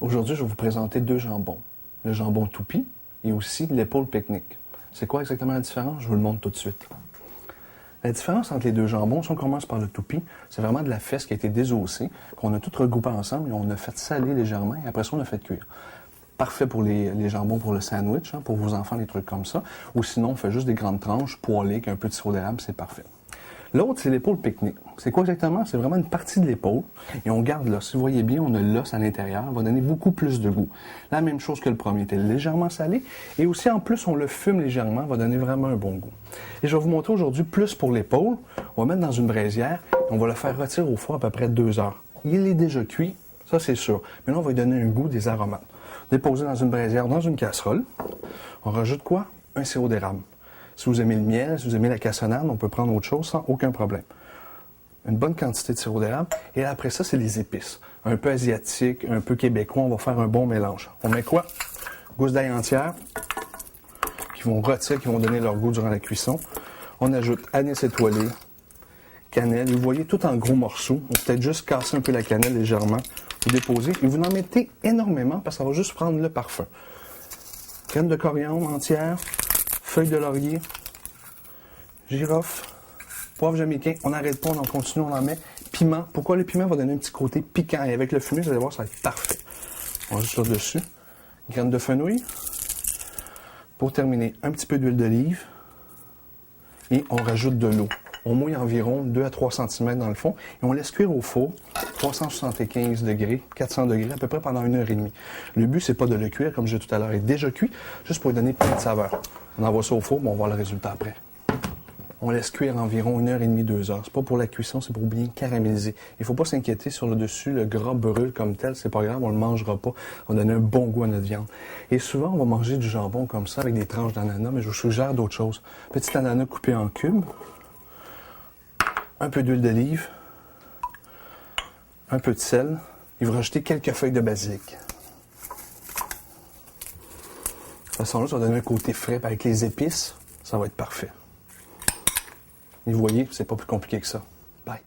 Aujourd'hui, je vais vous présenter deux jambons. Le jambon toupie et aussi l'épaule pique-nique. C'est quoi exactement la différence? Je vous le montre tout de suite. La différence entre les deux jambons, si on commence par le toupie, c'est vraiment de la fesse qui a été désossée, qu'on a tout regroupé ensemble et on a fait saler légèrement et après ça, on a fait cuire. Parfait pour les jambons pour le sandwich, pour vos enfants, des trucs comme ça. Ou sinon, on fait juste des grandes tranches poêlées avec un peu de sirop d'érable, c'est parfait. L'autre, c'est l'épaule pique-nique. C'est quoi exactement? C'est vraiment une partie de l'épaule et on garde l'os. Si vous voyez bien, on a l'os à l'intérieur, va donner beaucoup plus de goût. La même chose que le premier, était légèrement salé et aussi en plus, on le fume légèrement, va donner vraiment un bon goût. Et je vais vous montrer aujourd'hui plus pour l'épaule. On va mettre dans une braisière et on va le faire retirer au four à peu près 2 heures. Il est déjà cuit, ça c'est sûr. Mais là, on va lui donner un goût, des aromates. Déposer dans une braisière, dans une casserole. On rajoute quoi? Un sirop d'érable. Si vous aimez le miel, si vous aimez la cassonade, on peut prendre autre chose sans aucun problème. Une bonne quantité de sirop d'érable. Et après ça, c'est les épices. Un peu asiatique, un peu québécois. On va faire un bon mélange. On met quoi? Gousses d'ail entières qui vont rôtir, qui vont donner leur goût durant la cuisson. On ajoute anis étoilé, cannelle. Vous voyez, tout en gros morceaux. On peut peut-être juste casser un peu la cannelle légèrement. Vous déposez et vous en mettez énormément parce que ça va juste prendre le parfum. Crème de coriandre entière. Feuilles de laurier, girofle, poivre jamaïcain. On n'arrête pas, on en continue, on en met. Piment. Pourquoi le piment va donner un petit côté piquant? Et avec le fumé, vous allez voir, ça va être parfait. On ajoute ça dessus. Graines de fenouil. Pour terminer, un petit peu d'huile d'olive. Et on rajoute de l'eau. On mouille environ 2 à 3 cm dans le fond. Et on laisse cuire au four, 375 degrés, 400 degrés, à peu près pendant 1h30. Le but, c'est pas de le cuire, comme j'ai dit tout à l'heure, il est déjà cuit, juste pour lui donner plein de saveur. On envoie ça au four, mais on va voir le résultat après. On laisse cuire environ 1h30, 2 heures. C'est pas pour la cuisson, c'est pour bien caraméliser. Il faut pas s'inquiéter sur le dessus, le gras brûle comme tel, c'est pas grave, on le mangera pas. On va donner un bon goût à notre viande. Et souvent, on va manger du jambon comme ça, avec des tranches d'ananas, mais je vous suggère d'autres choses. Petit ananas coupé en cubes. Un peu d'huile d'olive, un peu de sel, et vous rajoutez quelques feuilles de basilic. De toute façon-là, ça va donner un côté frais avec les épices, ça va être parfait. Et vous voyez, c'est pas plus compliqué que ça. Bye!